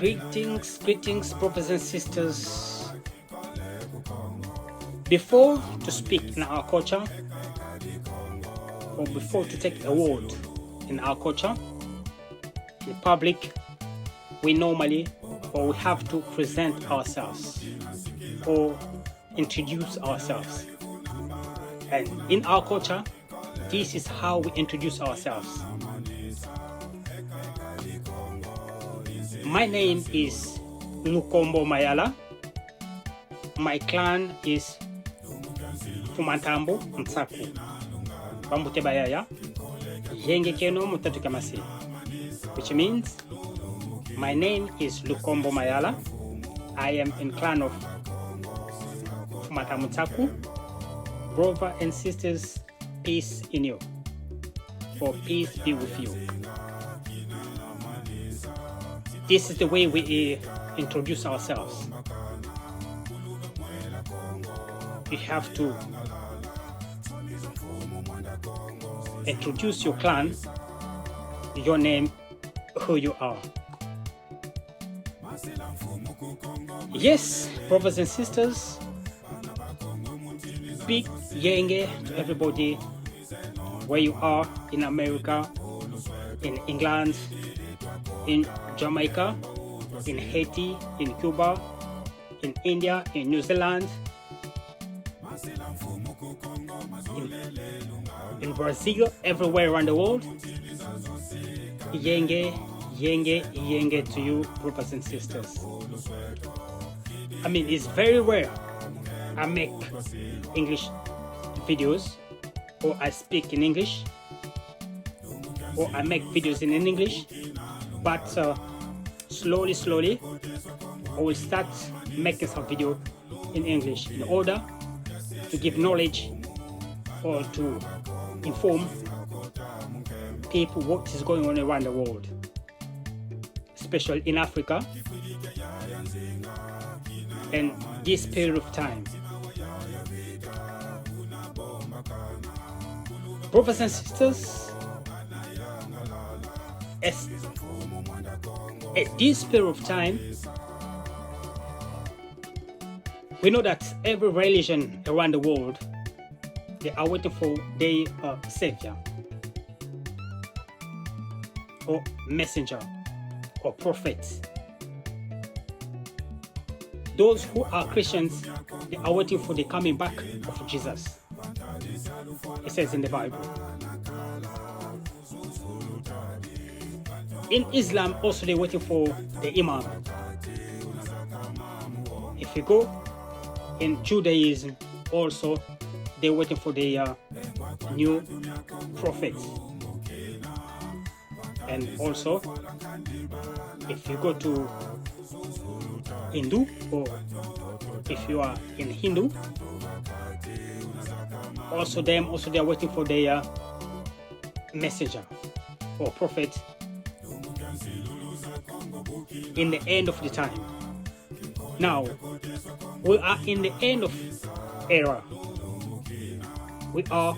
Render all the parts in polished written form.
Greetings, brothers and sisters. Before to speak in our culture, or before to take a word in our culture, in public, we normally or we have to present ourselves or introduce ourselves. And in our culture, this is how we introduce ourselves. My name is Lukombo Mayala. My clan is Fumantambo Mtsaku. Bambute Bayaya. Yenge Keno Mutatu Kamasi. Which means my name is Lukombo Mayala. I am in clan of Fumantambo Mtsaku. Brothers and sisters, peace in you. For peace be with you. This is the way we introduce ourselves. You have to introduce your clan, your name, who you are. Yes, brothers and sisters, big yenge to everybody where you are in America, in England, in Jamaica, in Haiti, in Cuba, in India, in New Zealand, in Brazil, everywhere around the world. Yenge to you, brothers and sisters. I mean, it's very rare I make English videos, or I speak in English, or I make videos in English, but slowly I will start making some video in English in order to give knowledge or to inform people what is going on around the world, especially in Africa and this period of time. Brothers and sisters, at this period of time, we know that every religion around the world, they are waiting for their savior or messenger or prophet. Those who are Christians, they are waiting for the coming back of Jesus. It says in the Bible. In Islam, also they're waiting for the Imam. If you go in Judaism, also they're waiting for the new prophet. And also, if you go to Hindu, or if you are in Hindu, also they're waiting for their messenger or prophet in the end of the time. Now, we are in the end of era. We are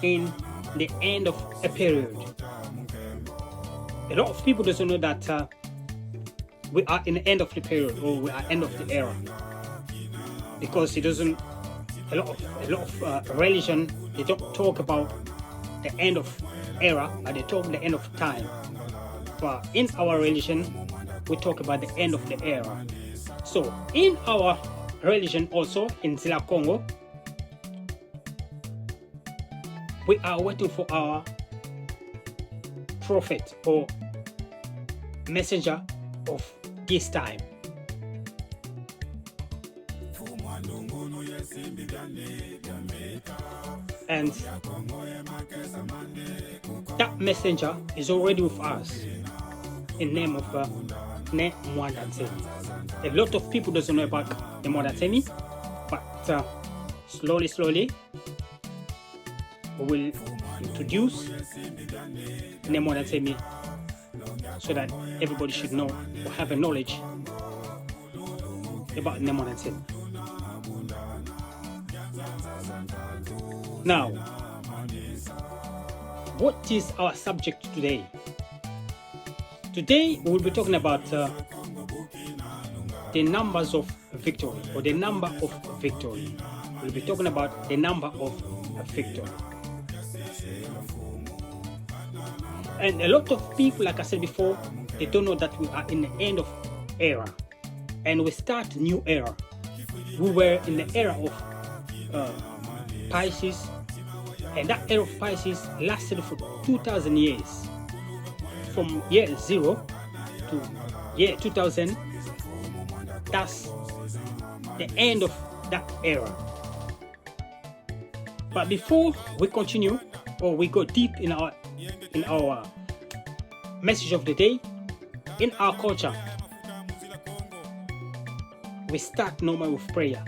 in the end of a period. A lot of people doesn't know that we are in the end of the period, or we are end of the era, because it doesn't. A lot of religion, they don't talk about the end of era, but they talk the end of time. But in our religion, we talk about the end of the era. So in our religion, also in Zila Congo, we are waiting for our prophet or messenger of this time. And that messenger is already with us in the name of Muanda Nsemi. A lot of people doesn't know about the Muanda Nsemi, but slowly we will introduce the Muanda Nsemi so that everybody should know or have a knowledge about the Muanda Nsemi. Now, what is our subject today? Today we will be talking about the numbers of victory, or the number of victory. We'll be talking about the number of victory. And a lot of people, like I said before, they don't know that we are in the end of era, and we start new era. We were in the era of Pisces, and that era of Pisces lasted for 2,000 years, from year 0 to year 2000. That's the end of that era. But before we continue, or we go deep in our message of the day, in our culture, we start normally with prayer.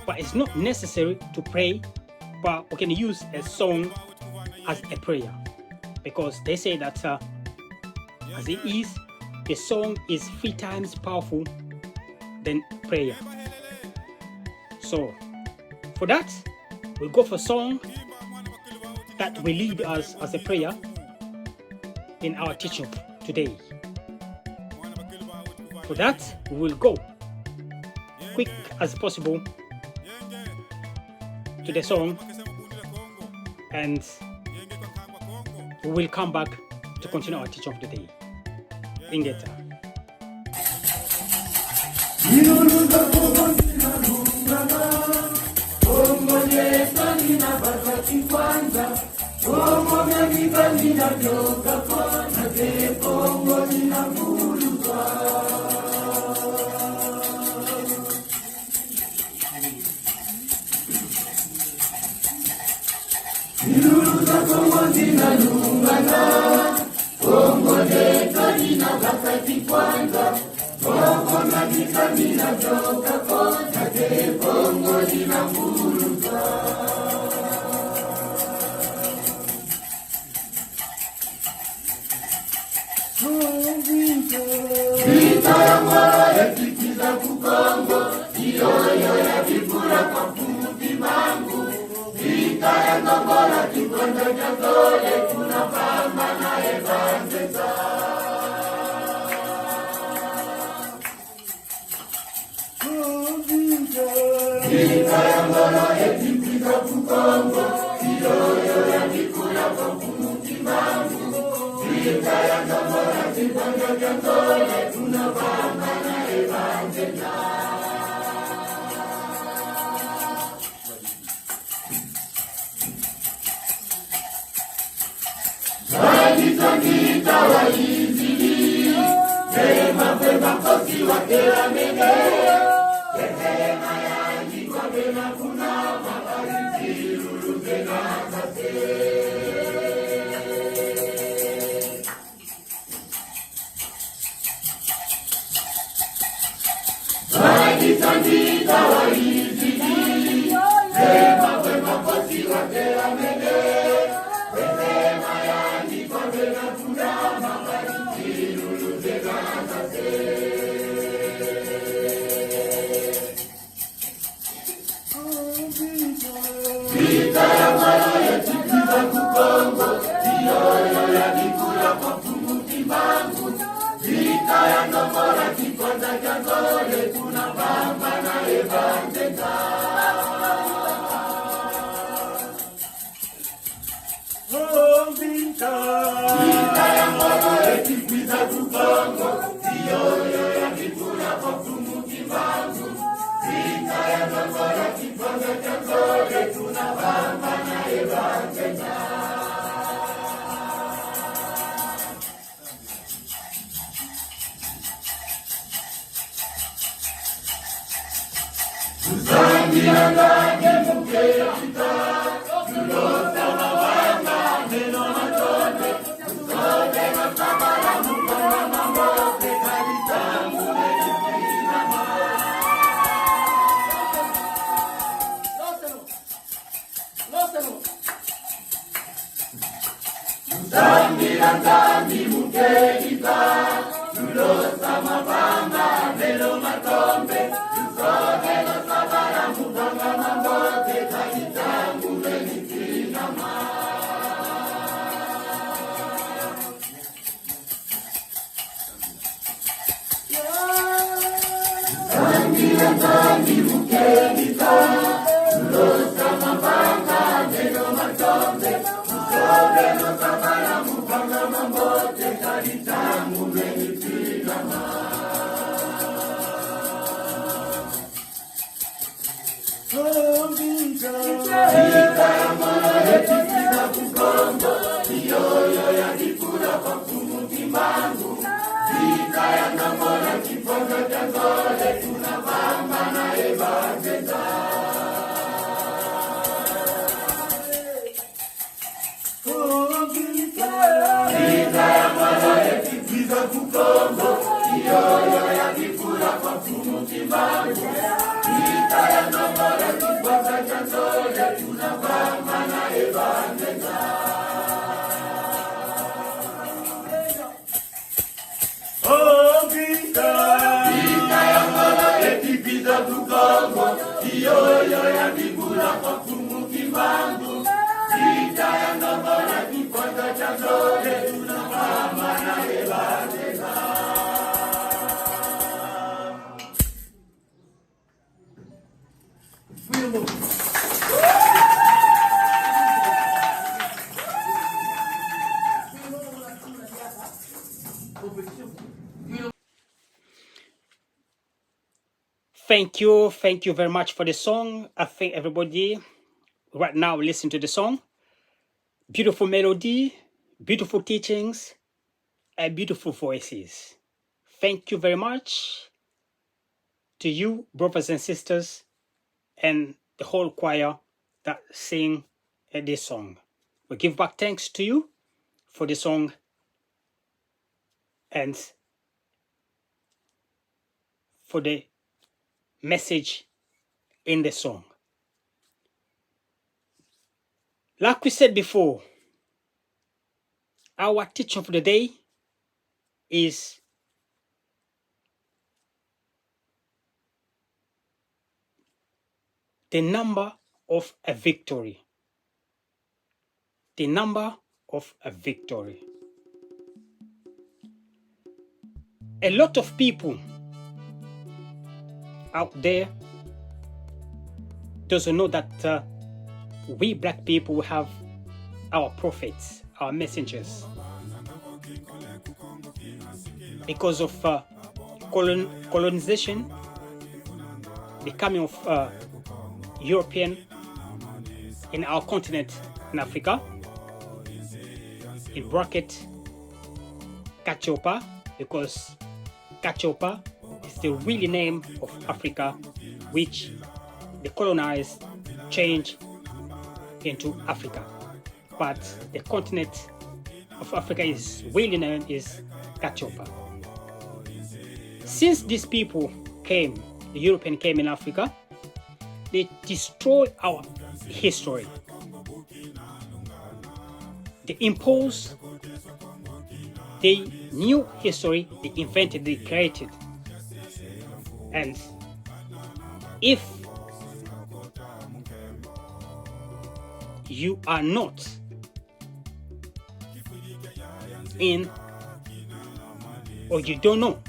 But it's not necessary to pray, but we can use a song as a prayer, because they say that as it is, the song is 3 times powerful than prayer. So for that, we'll go for a song that will lead us as a prayer in our teaching today. For that, we will go quick as possible to the song, and we will come back to continue our teaching of the day. Ingeta. Thank you very much for the song. I think everybody right now listen to the song. Beautiful melody, beautiful teachings, and beautiful voices. Thank you very much to you, brothers and sisters, and the whole choir that sing this song. We give back thanks to you for the song and for the message in the song. Like we said before, our teaching for the day is the number of a victory. The number of a victory. A lot of people out there doesn't know that we black people have our prophets, our messengers. Because of colonization, the coming of European in our continent in Africa, in bracket Kachopa, because Kachopa is the real name of Africa, which the colonized changed into Africa. But the continent of Africa is really known as Kachopa. Since these people came, the European came in Africa, they destroyed our history. They imposed the new history they invented, they created. And if you are not in, or you don't know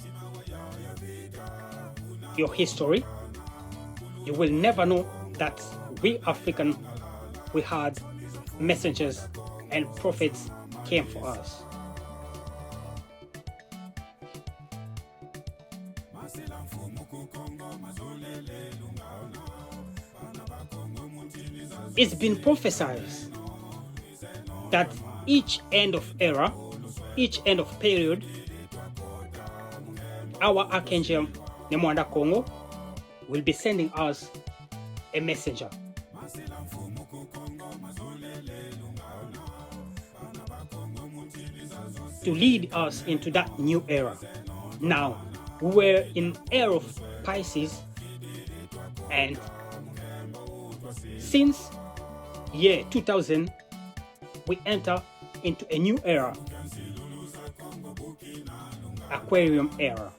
your history, you will never know that we African, we had messengers and prophets came for us. It's been prophesied that each end of era, each end of period, our Archangel Muanda Congo will be sending us a messenger. To lead us into that new era. Now, we're in era of Pisces, and since year 2000, we enter into a new era, Aquarium era.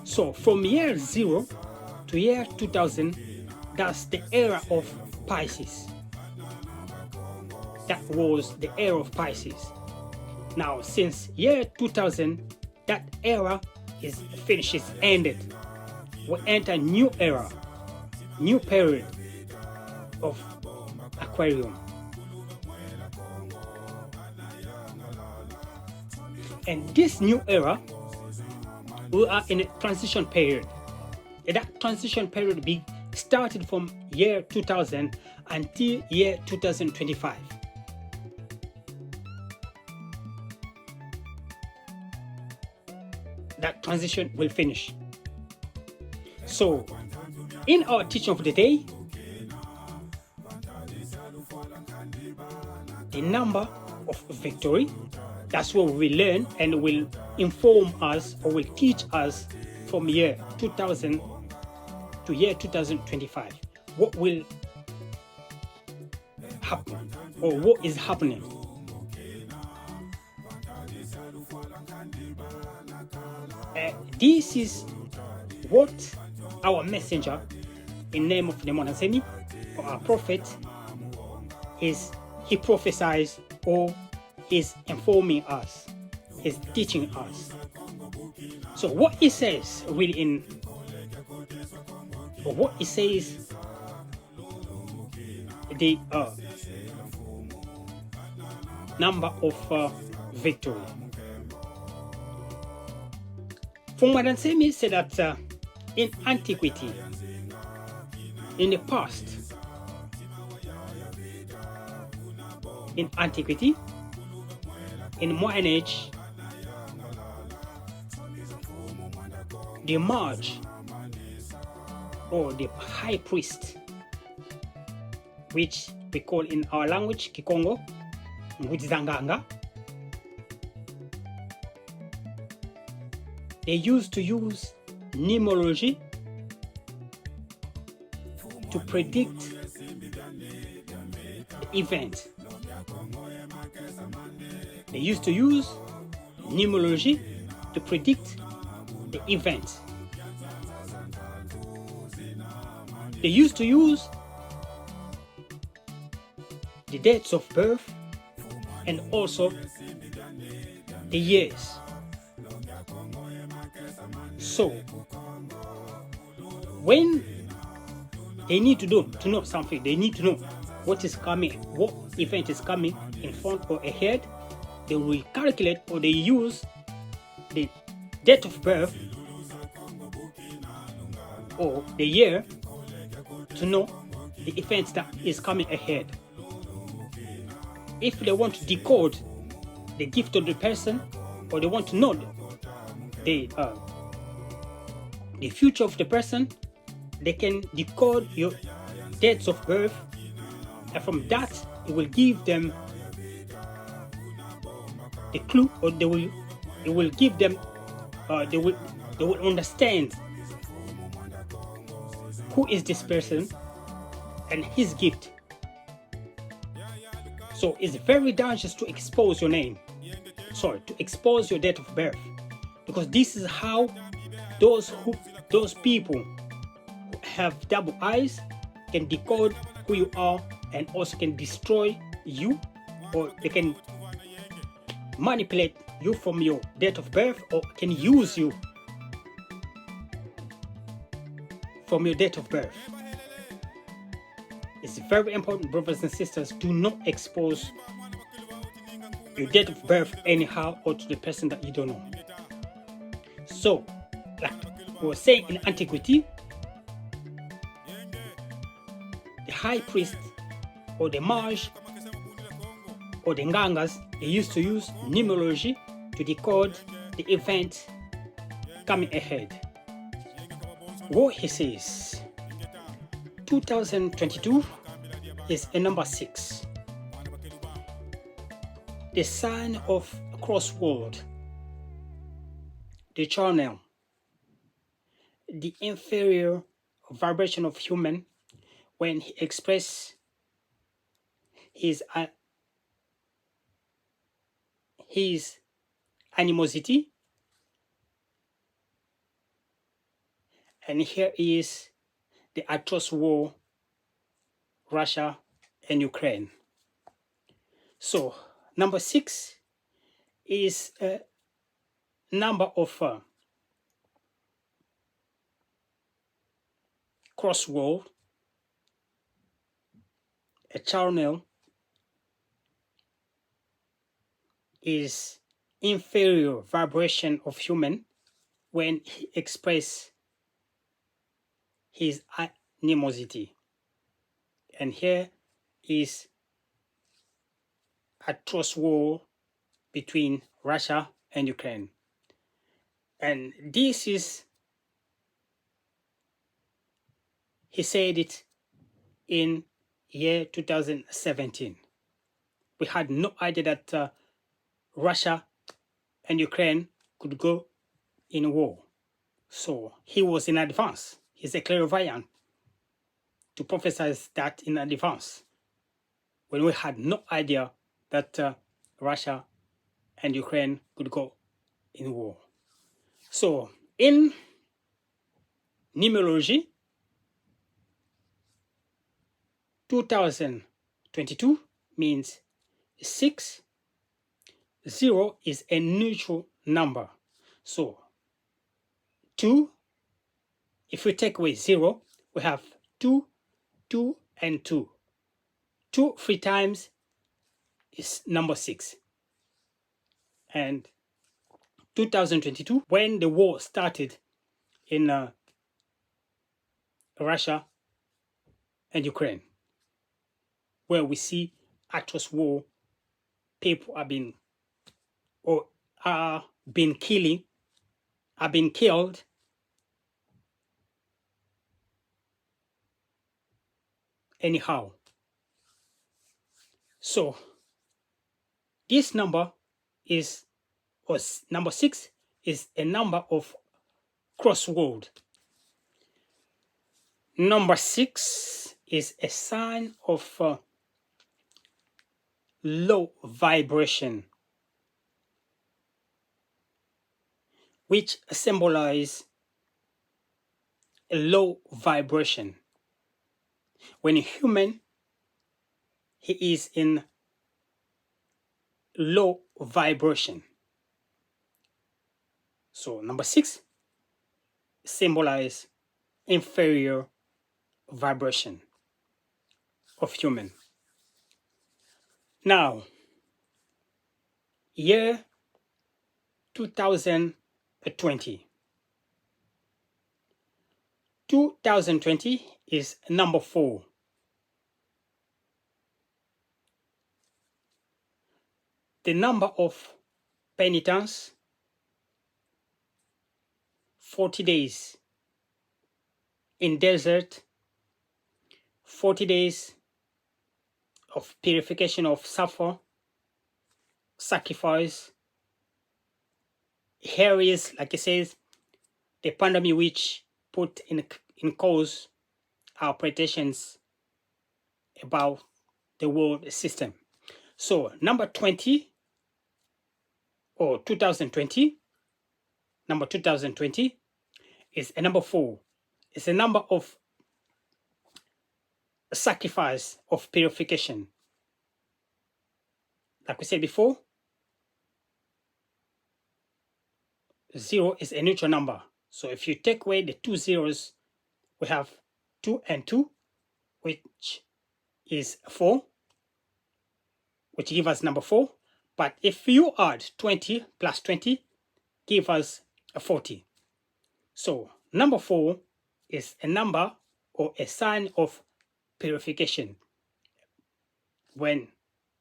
So from year 0 to year 2000, that's the era of Pisces. That was the era of Pisces. Now, since year 2000, that era is finished, it's ended. We enter new era, new period of Aquarium. And this new era, we are in a transition period. And that transition period be started from year 2000 until year 2025. That transition will finish. So, in our teaching of the day, the number of victory, that's what we learn and will inform us or will teach us from year 2000 to year 2025. What will happen or what is happening. This is what our messenger in name of the Nsemi, or our prophet, he prophesies or is informing us, is teaching us. So what he says really what he says, the number of victory. From Nsemi said that in antiquity, in the past, in modern age, the Maj or the high priest, which we call in our language Kikongo, Nguzanganga, they used to use numerology to predict the event. They used to use numerology to predict the event. They used to use the dates of birth and also the years. So, when they need to know something, they need to know what is coming, what event is coming in front or ahead, they will calculate or they use the date of birth or the year to know the event that is coming ahead. If they want to decode the gift of the person, or they want to know the future of the person, they can decode your dates of birth, and from that it will give them the clue, or it will give them they will understand who is this person and his gift. So it's very dangerous to expose your name, to expose your date of birth, because this is how those people who have double eyes can decode who you are and also can destroy you, or they can manipulate you from your date of birth, or can use you from your date of birth. It's very important, brothers and sisters, do not expose your date of birth anyhow or to the person that you don't know. So, like we were saying in antiquity, the high priest or the Maj or the Ngangas, they used to use numerology to decode the event coming ahead. What he says, 2022 is a number 6. The sign of crossword, the channel, the inferior vibration of human when he expresses his animosity. And here is the atrocious war, Russia and Ukraine. So number 6 is a number of crossword, a channel is inferior vibration of human when he express his animosity. And here is a trust war between Russia and Ukraine. And this is, he said it in year 2017. We had no idea that Russia and Ukraine could go in war. So he was in advance. He's a clairvoyant to prophesy that in advance, when we had no idea that Russia and Ukraine could go in war. So in numerology, 2022 means 6. 0 is a neutral number. So 2, if we take away 0, we have 2, 2, and 2. 2 3 times is number 6. And 2022, when the war started in Russia and Ukraine, where we see atrocious war, people are being killed anyhow. So this number is, or number 6, is a number of crossroad. Number 6 is a sign of low vibration, which symbolize a low vibration. When a human, he is in low vibration. So number 6 symbolize inferior vibration of human. Now, year 2020. 2020 is number 4. The number of penitence, 40 days in desert, 40 days of purification of suffer, sacrifice. Here is, like it says, the pandemic which put in cause our pretensions about the world system. So number 20, or 2020, number 2020 is a number 4. It's a number of sacrifice, of purification. Like we said before, 0 is a neutral number. So if you take away the 2 zeros, we have 2 and 2, which is 4, which gives us number 4. But if you add 20 plus 20, give us a 40. So number 4 is a number or a sign of purification. When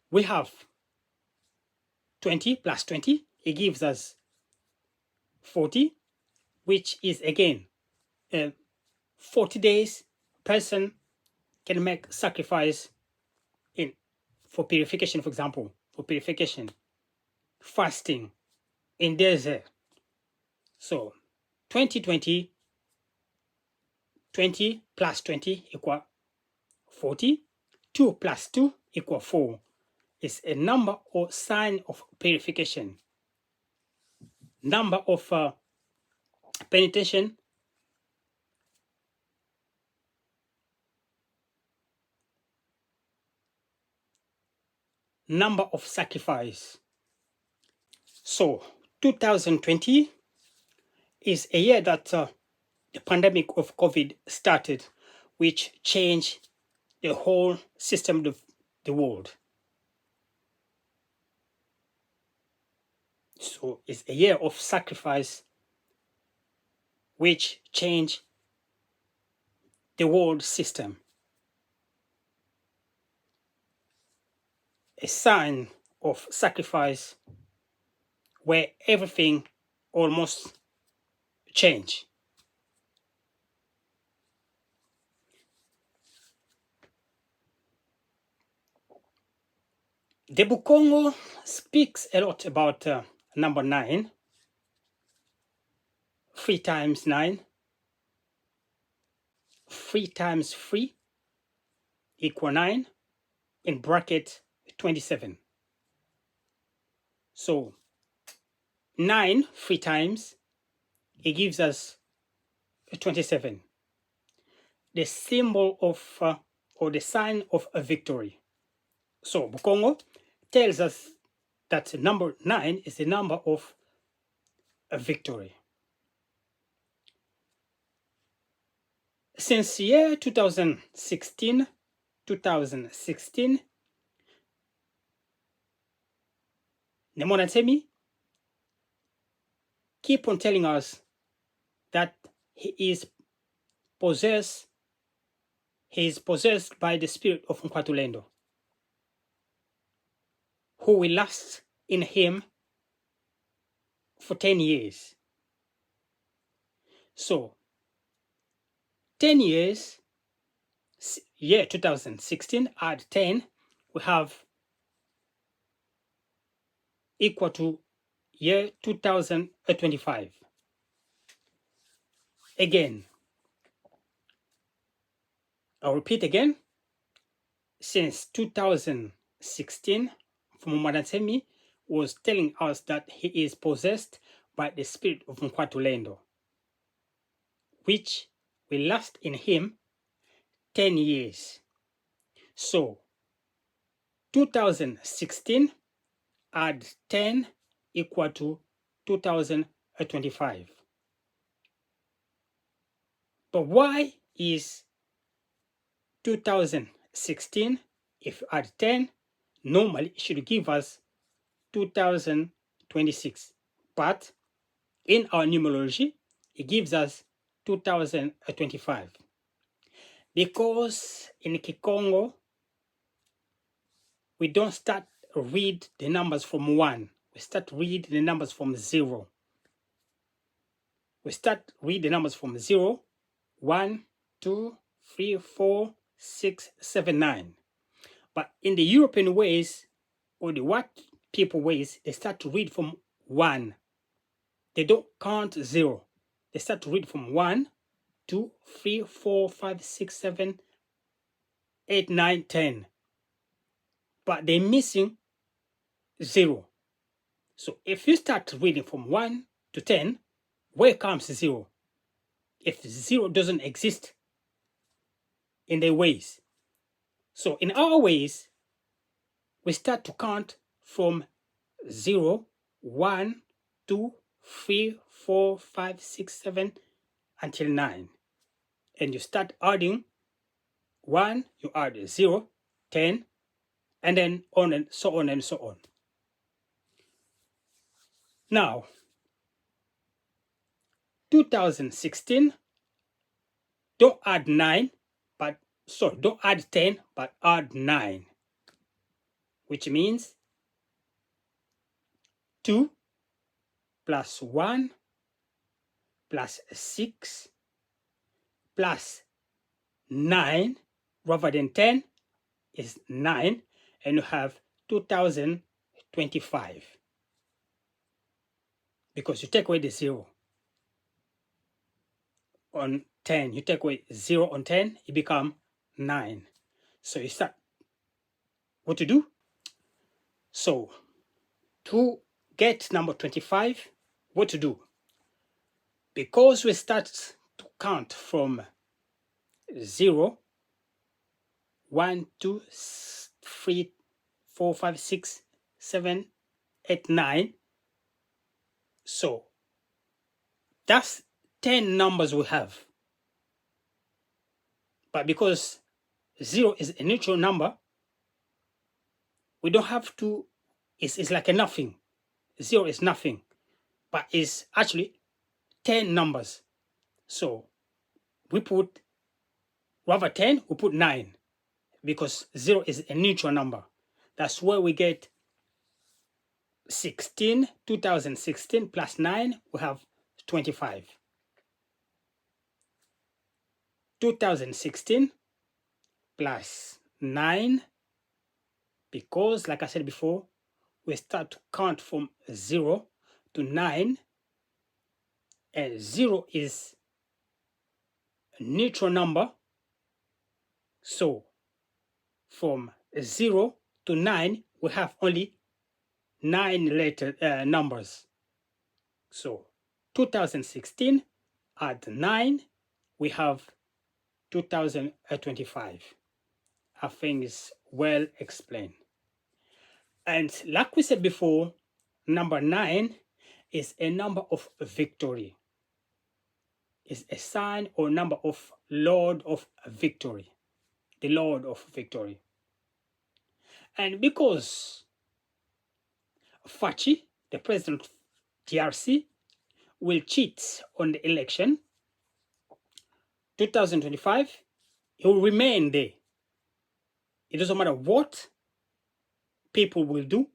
we have 20 plus 20, it gives us 40, which is again 40 days person can make sacrifice for purification, for example, for purification, fasting in desert. So 2020, 20 plus 20 equal 40, 2 plus 2 equal 4. It's a number or sign of purification. Number of penetration, number of sacrifice. So 2020 is a year that the pandemic of COVID started, which changed the whole system of the world. So it's a year of sacrifice which changed the world system. A sign of sacrifice where everything almost changed. The Bukongo speaks a lot about number 9, 3 times 9, 3 times 3 equal 9, in bracket 27. So 9 3 times, it gives us 27. The symbol of, or the sign of a victory. So Bukongo tells us that number 9 is the number of a victory. Since year 2016, Nsemi keep on telling us that he is possessed by the spirit of Nkwatulendo, who will last in him for 10 years. So 10 years, year 2016, add 10, we have equal to year 2025. Again, I'll repeat again, since 2016, Muanda Nsemi was telling us that he is possessed by the spirit of Nkwatulendo, which will last in him 10 years. So 2016 add 10 equal to 2025. But why is 2016, if you add 10, normally it should give us 2026. But in our numerology, it gives us 2025. Because in Kikongo, we don't read the numbers from 1. We start read the numbers from 0. We start read the numbers from 0, 1, 2, 3, 4, 6, 7, 9. But in the European ways, or the what people ways, they start to read from 1. They don't count 0. They start to read from 1, 2, 3, 4, 5, 6, 7, 8, 9, 10. But they're missing 0. So if you start reading from 1 to 10, where comes 0? If 0 doesn't exist in their ways. So in our ways, we start to count from 0, 1, 2, 3, 4, 5, 6, 7, until 9. And you start adding 1, you add 0, 10, and then on and so on and so on. Now, 2016, don't add 9, don't add 10, but add 9, which means 2 plus 1 plus 6 plus 9 rather than 10 is 9, and you have 2025. Because you take away the 0 on 10, you take away 0 on 10, it becomes 9. So you start what to do. So to get number 25, what to do? Because we start to count from 0, 1, 2, 3, 4, 5, 6, 7, 8, 9. So that's 10 numbers we have. But because 0 is a neutral number, we don't have to, it's like a nothing. 0 is nothing, but it's actually 10 numbers. So we put, rather 10, we put 9, because 0 is a neutral number. That's where we get 16, 2016 plus 9, we have 25. 2016 plus 9, because like I said before, we start to count from 0 to 9, and 0 is a neutral number. So from 0 to 9, we have only 9 numbers. So 2016 add 9, we have 2025. I think it's well explained. And like we said before, number 9 is a number of victory. It's a sign or number of Lord of Victory. The Lord of Victory. And because Fachi, the president of DRC, will cheat on the election 2025, he will remain there. It doesn't matter what people will do,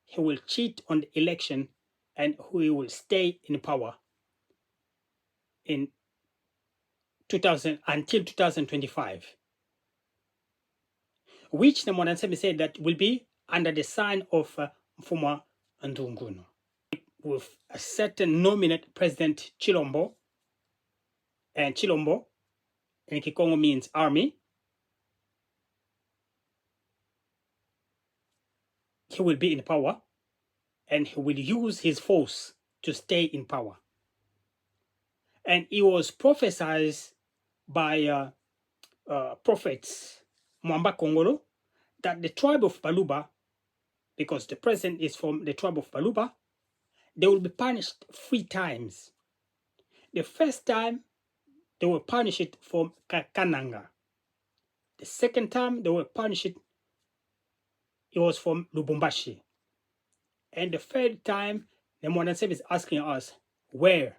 he will cheat on the election and he will stay in power in 2000 until 2025. Which the Nsemi said that will be under the sign of Mfuma Ndungunu, with a certain nominate President Chilombo, and Chilombo in Kikongo means army. He will be in power and he will use his force to stay in power. And it was prophesied by prophets Muamba Kongolo that the tribe of Baluba, because the president is from the tribe of Baluba, they will be punished 3 times. The first time, they will punish it from Kananga. The second time, they will punish it, it was from Lubumbashi. And the third time, the Nsemi is asking us, where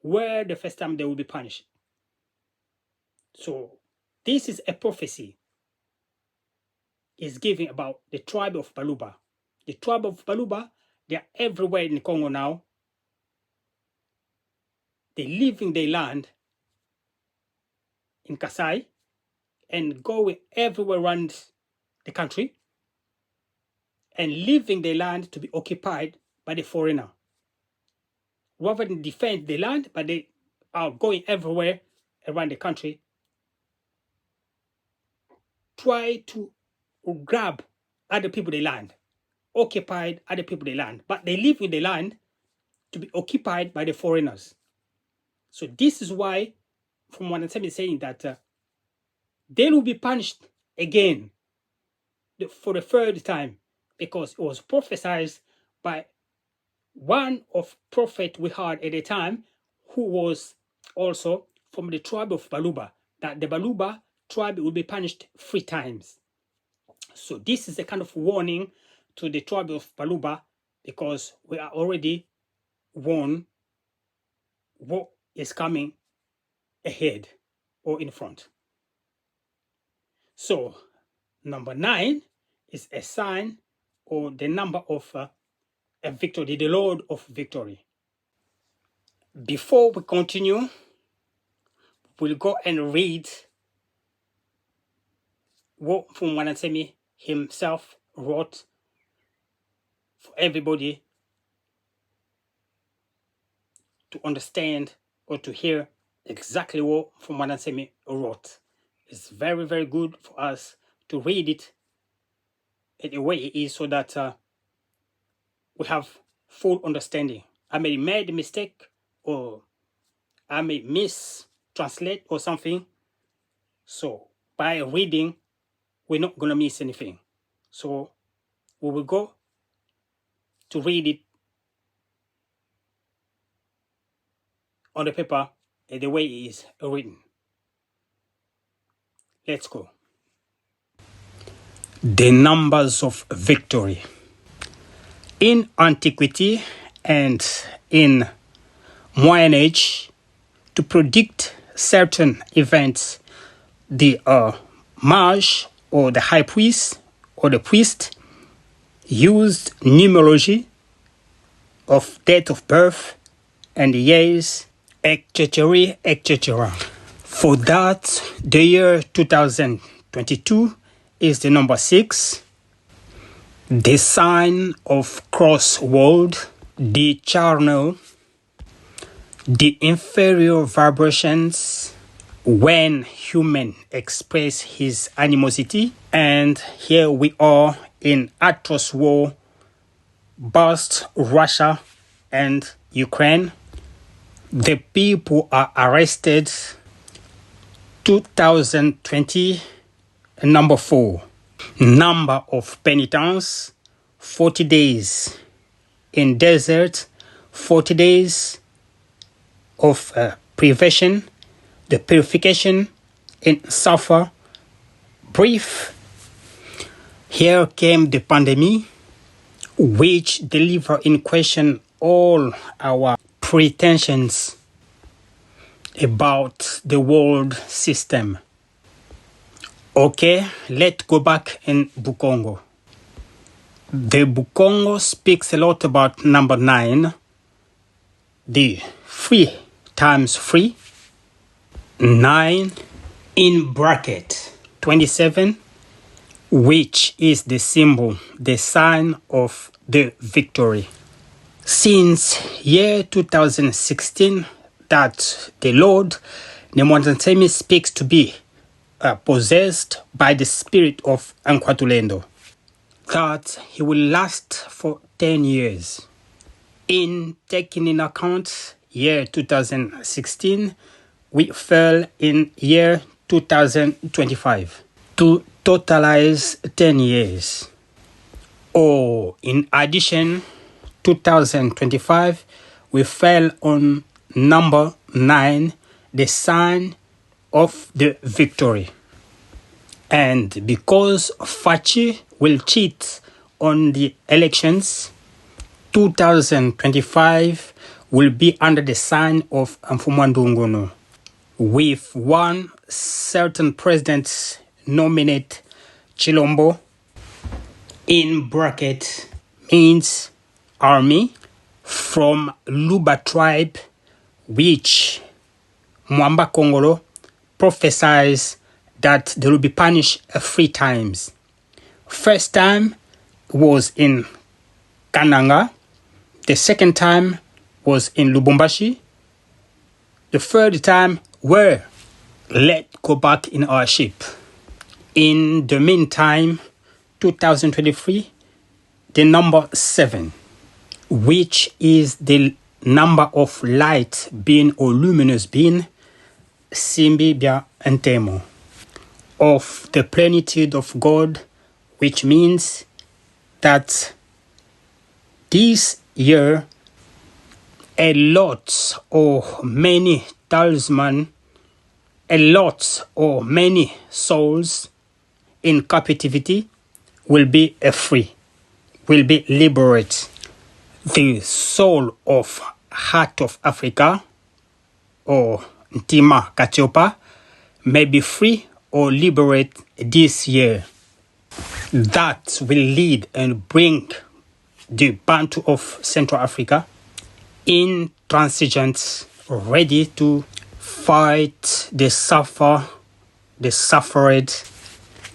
the first time they will be punished. So this is a prophecy is giving about the tribe of Baluba. The tribe of Baluba, they are everywhere in Congo now. They leaving their land in Kasai and going everywhere around the country and leaving their land to be occupied by the foreigner. Rather than defend the land, but they are going everywhere around the country, try to grab other people their land, occupied other people their land, but they live in the land to be occupied by the foreigners. So this is why, from what Nsemi is saying, that they will be punished again for the third time, because it was prophesied by one of prophet we had at the time, who was also from the tribe of Baluba, that the Baluba tribe will be punished 3 times. So this is a kind of warning to the tribe of Baluba, because we are already warned what is coming ahead or in front. So number 9 is a sign or the number of a victory, the Lord of Victory. Before we continue, we'll go and read what Nsemi himself wrote for everybody to understand or to hear exactly what Nsemi wrote. It's very, very good for us to read it in the way it is, so that we have full understanding. I may made a mistake, or I may mistranslate or something. So by reading, we're not going to miss anything. So we will go to read it on the paper the way it is written. Let's go. The numbers of victory. In antiquity and in modern age, to predict certain events, the mage or the high priest or the priest used numerology of date of birth and years, etc., etc. For that, the year 2022 is the number 6, the sign of crossworld, the charnel, the inferior vibrations when human express his animosity. And here we are in atrocious war, both Russia and Ukraine. The people are arrested. 2020, number 4. Number of penitents, 40 days. In desert, 40 days of prevention, the purification in suffer, brief. Here came the pandemic, which deliver in question all our pretensions about the world system. Okay, let's go back in Bukongo. The Bukongo speaks a lot about number 9, the 3 times 3, 9 in bracket 27, which is the symbol, the sign of the victory. Since year 2016, that the Lord, Nsemi, speaks to be possessed by the spirit of Nkwatulendo, that he will last for 10 years. In taking in account year 2016, we fell in year 2025 to totalize 10 years. Or in addition, 2025, we fell on number 9, the sign of the victory. And because Fachi will cheat on the elections, 2025 will be under the sign of Mfumandungono, with one certain president nominate Chilombo, in bracket means army, from Luba tribe, which Mwamba Kongolo prophesies that they will be punished 3 times. First time was in Kananga. The second time was in Lubumbashi. The third time were let go back in our ship. In the meantime, 2023, the number 7, which is the number of light being or luminous being, Simbi Bia Ntemo, of the plenitude of God, which means that this year a lot or many talisman, a lot or many souls in captivity will be free, will be liberated. The soul of Heart of Africa or Ntima Katiopa may be free or liberate this year. That will lead and bring the Bantu of Central Africa intransigent, ready to fight the suffered,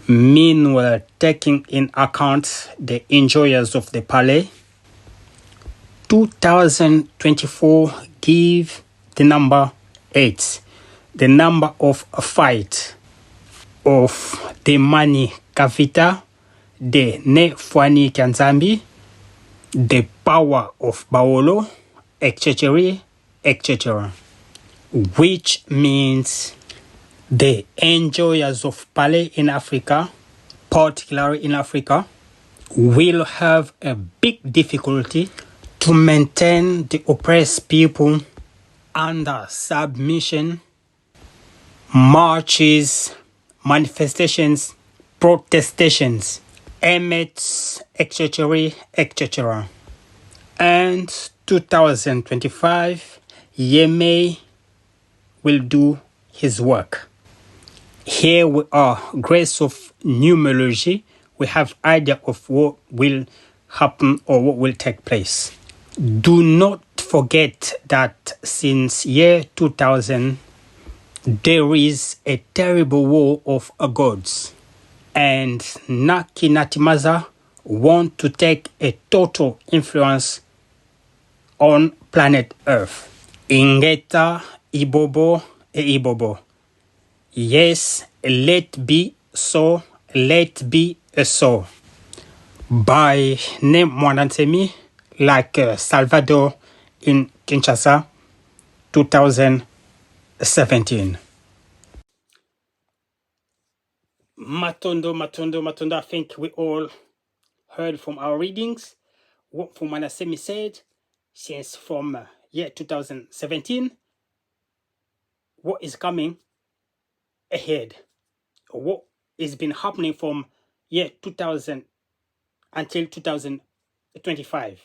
meanwhile taking in account the enjoyers of the palais. 2024 give the number 8, the number of a fight, of the Mani Kavita, the Ne Fwani Kanzambi, the power of Baolo, etc., etc., which means the enjoyers of palais in Africa, particularly in Africa, will have a big difficulty to maintain the oppressed people under submission, marches, manifestations, protestations, emits, etc., etc. And 2025, Yeme will do his work. Here we are, grace of numerology. We have idea of what will happen or what will take place. Do not forget that since year 2000, there is a terrible war of gods. And Naki Natimaza want to take a total influence on planet Earth. Ingeta Ibobo e Ibobo. Yes, let be so, let be so. By name Muanda Nsemi, like Salvador in Kinshasa, 2017. Matondo. I think we all heard from our readings what Muanda Nsemi said since from year 2017, what is coming ahead, what has been happening from year 2000 until 2025.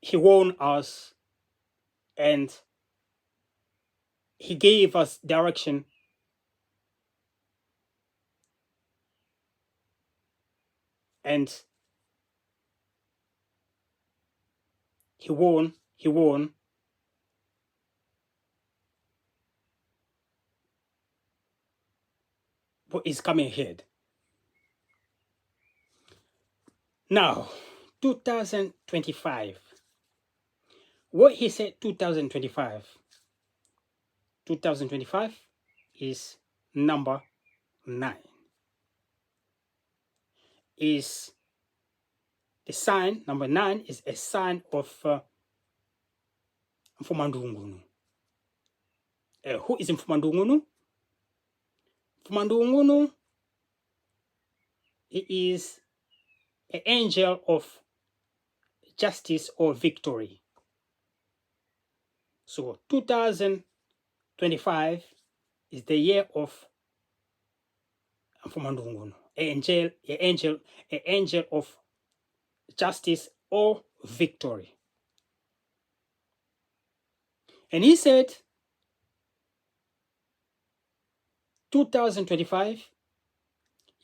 He warned us and he gave us direction, and he warned what is coming ahead. Now, 2025. What he said 2025 is number 9. Is the sign, number 9 is a sign of Mfumandungunu. Who is Mfumandungunu? Mfumandungunu, he is an angel of justice or victory. So 2025 is the year of Mfumandungunu, an angel of justice or victory. And he said 2025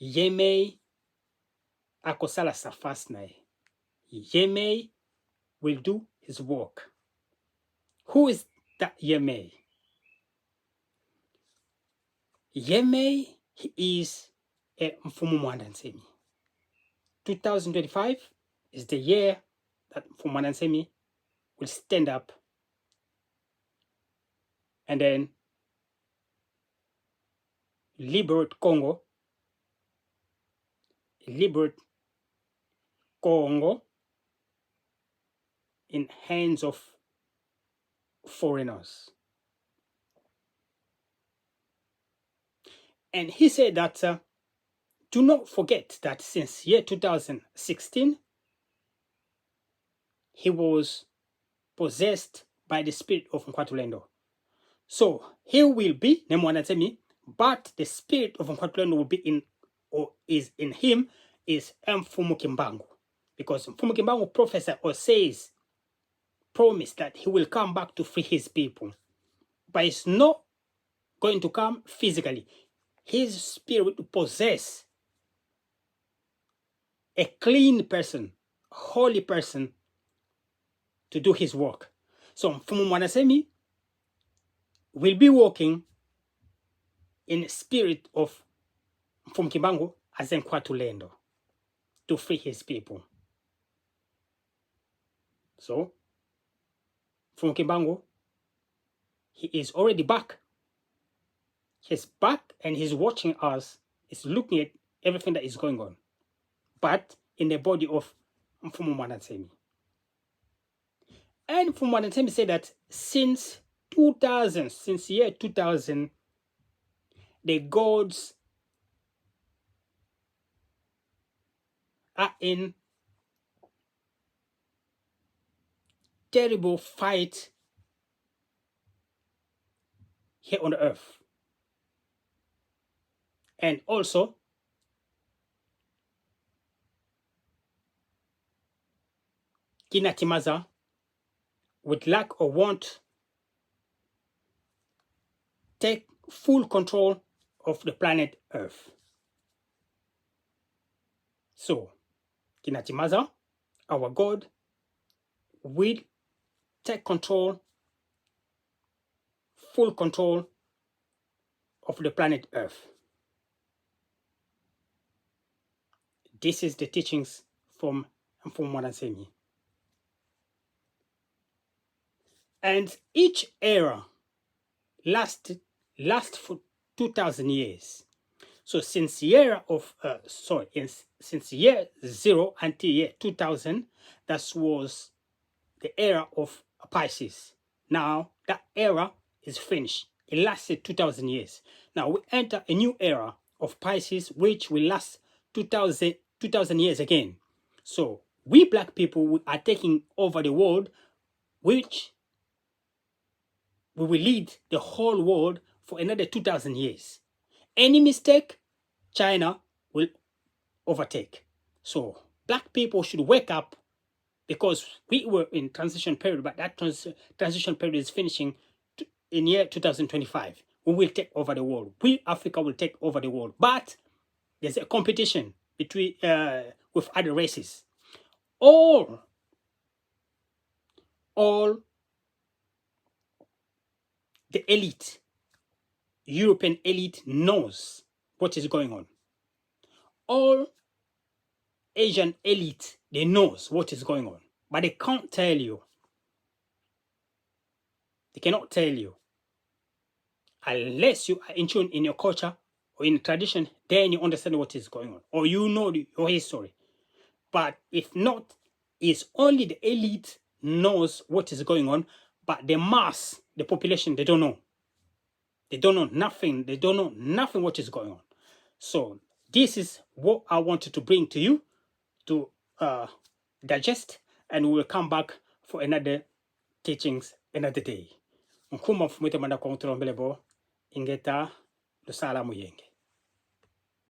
Yeme akosala safas nae. Yeme will do his work. Who is that Yeme? Yeme, he is a Mfumu Muanda Nsemi. 2025 is the year that Mfumu Muanda Nsemi will stand up and then liberate Congo in hands of foreigners. And he said that do not forget that since year 2016, he was possessed by the spirit of Nkwatulendo. So he will be Muanda Nsemi, but the spirit of Nkwatulendo will be in, or is in him, is Mfumu Kimbangu. Because Mfumu Kimbangu prophesied or promised that he will come back to free his people. But it's not going to come physically. His spirit will possess a clean person, a holy person, to do his work. So Mfumu Muanda Nsemi will be walking in spirit of Mfumu Kimbangu as Nkwatulendo to free his people. So Mfumu Kimbangu, he is already back. He's back and he's watching us. He's looking at everything that is going on, but in the body of Mfumu Muanda Nsemi. And Mfumu Muanda Nsemi said that since year 2000, the gods are in terrible fight here on the earth. And also, kina timaza would lack or want take full control of the planet Earth. So, kina timaza, our God, will take control, full control of the planet Earth. This is the teachings from Muanda Nsemi. And each era lasts for 2,000 years. So since year of since year 0 until year 2000, that was the era of Pisces. Now that era is finished. It lasted 2,000 years. Now we enter a new era of Pisces, which will last 2,000 years again. So we black people are taking over the world, which we will lead the whole world for another 2,000 years. Any mistake, China will overtake. So black people should wake up, because we were in transition period, but that transition period is finishing in year 2025. We will take over the world. We, Africa, will take over the world. But there's a competition between with other races. All the elite, European elite, knows what is going on. All Asian elite, they knows what is going on, but they can't tell you. They cannot tell you. Unless you are in tune in your culture or in tradition, then you understand what is going on, or you know your history. But if not, it's only the elite knows what is going on, but the mass, the population, they don't know. They don't know nothing. They don't know nothing what is going on. So this is what I wanted to bring to you to digest, and we will come back for another teachings another day. Nkuma mfumite manda kwa utulombele bo ingeta lusala muyenge.